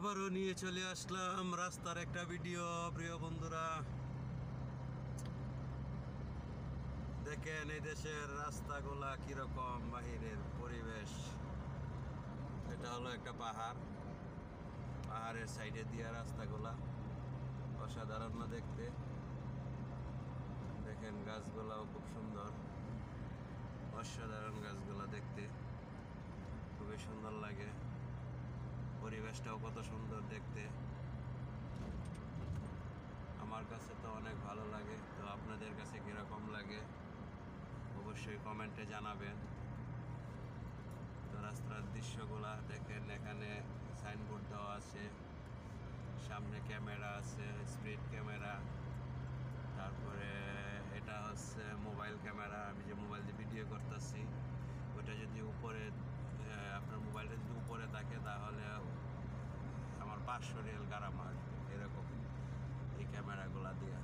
আবারও নিয়ে চলে আসলাম রাস্তার একটা ভিডিও। প্রিয় বন্ধুরা, দেখেন এই দেশের রাস্তাগুলা কিরকম, বাহিরের পরিবেশ। এটা হলো একটা পাহাড়ের সাইডে দিয়া রাস্তাগুলা অসাধারণ না দেখতে। দেখেন গাছগুলাও খুব সুন্দর, অসাধারণ গাছগুলা দেখতে খুবই সুন্দর লাগে। পরিবেশটাও কত সুন্দর দেখতে, আমার কাছে তো অনেক ভালো লাগে। তো আপনাদের কাছে কিরকম লাগে অবশ্যই কমেন্টে জানাবেন। তো রাস্তার দৃশ্যগুলা দেখেন, এখানে সাইনবোর্ড দেওয়া আছে, সামনে ক্যামেরা আছে, স্পিড ক্যামেরা, তারপরে এটা হচ্ছে মোবাইল ক্যামেরা। আমি যে মোবাইল দিয়ে ভিডিও করতেছি ওটা যদি উপরে, আপনার মোবাইলটা যদি উপরে থাকে তাহলে আমার 500 রিয়াল গারাম আসবে, এরকম এই ক্যামেরাগুলা দিয়ে।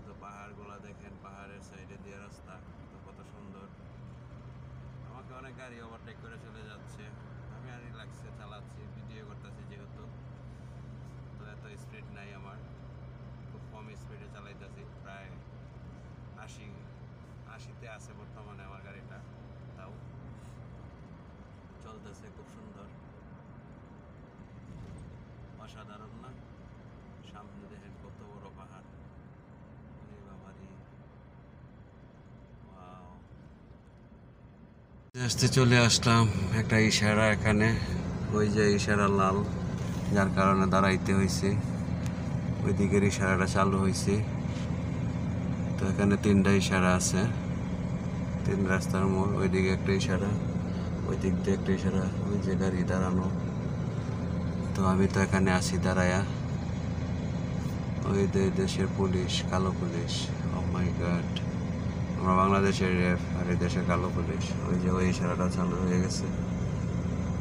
তো পাহাড়গুলা দেখেন, পাহাড়ের সাইডে দিয়ে রাস্তা, তো কত সুন্দর। আমাকে অনেক গাড়ি ওভারটেক করে চলে যাচ্ছে, আমি আর রিল্যাক্সে চালাচ্ছি, ভিডিও করতেছি যেহেতু। তো এত স্পিড নাই আমার, খুব কম স্পিডে চালাইতেছি, প্রায় 80-তে আছে বর্তমানে আমার গাড়িটা, তাও চলতেছে খুব সুন্দর, অসাধারণ না? সামনে দেখেন কত বড় পাহাড়, আসতে চলে আসলাম একটা ইশারা এখানে, ওই যে ইশারা লাল, যার কারণে দাঁড়াইতে হয়েছে। ওই দিকের ইশারাটা চালু হয়েছে। তো এখানে 3টা ইশারা আছে, 3 রাস্তার মোড়। ওইদিকে একটা ইশারা, ওই দিক দিয়ে একটা ইশারা, ওই যে গাড়ি দাঁড়ানো। তো আমি তো এখানে আছি দাঁড়ায়া। ওই দেশের পুলিশ, কালো পুলিশ, ও মাই গড, আমরা বাংলাদেশের রেফ আর এই দেশের কালো পুলিশ। ওই যে ওই ইশারাটা চালু হয়ে গেছে।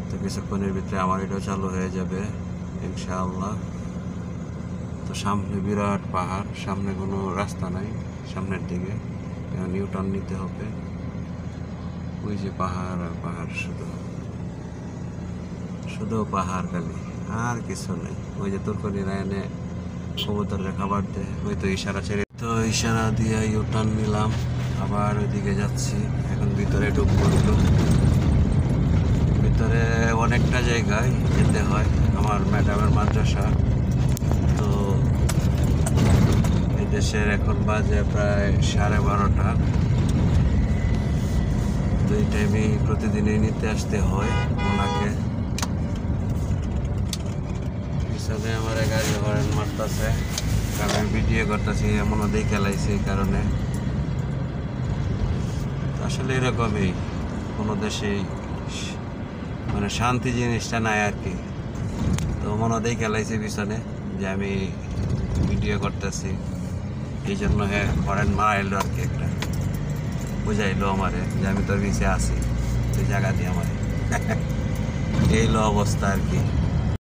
তো কিছুক্ষণের ভিতরে আমার এটাও চালু হয়ে যাবে ইনশাআল্লাহ। তো সামনে বিরাট পাহাড়, সামনে কোনো রাস্তা নাই, সামনের দিকে নিউ টার্ন নিতে হবে। ওই যে পাহাড় আর পাহাড়, শুধু পাহাড় খালি, আর কিছু নেই। ওই যে তুর্কনি রায়নে কবুতরের খাবার দেয়, ওই তো ইশারা ছেড়ে, তো ইশারা দিয়ে ইউ টার্ন নিলাম, আবার ওইদিকে যাচ্ছি। এখন ভিতরে ঢুকবো, ভিতরে অনেকটা জায়গায় যেতে হয়, আমার ম্যাডামের মাদ্রাসা। তো এই দেশের এখন বাজে প্রায় 12:30। তো এই টাইমে প্রতিদিনই নিতে আসতে হয় ওনাকে। পিছনে আমার গাড়ি হরেন মারতেছে, কারণ আমি ভিডিও করতেছি, এমনও দেখে লাইছি এই কারণে। আসলে এরকমই, কোনো দেশেই মানে শান্তি জিনিসটা নাই আর কি। তো মনে দেখে লাইছে পিছনে যে আমি ভিডিও করতেছি, এই জন্য হরেন মারাইলো আর কি, একটা বুঝাইলো আমারে যে আমি তোর পিছিয়ে আছি, তুই জায়গা দিয়ে আমারে। এই অবস্থা আর কি।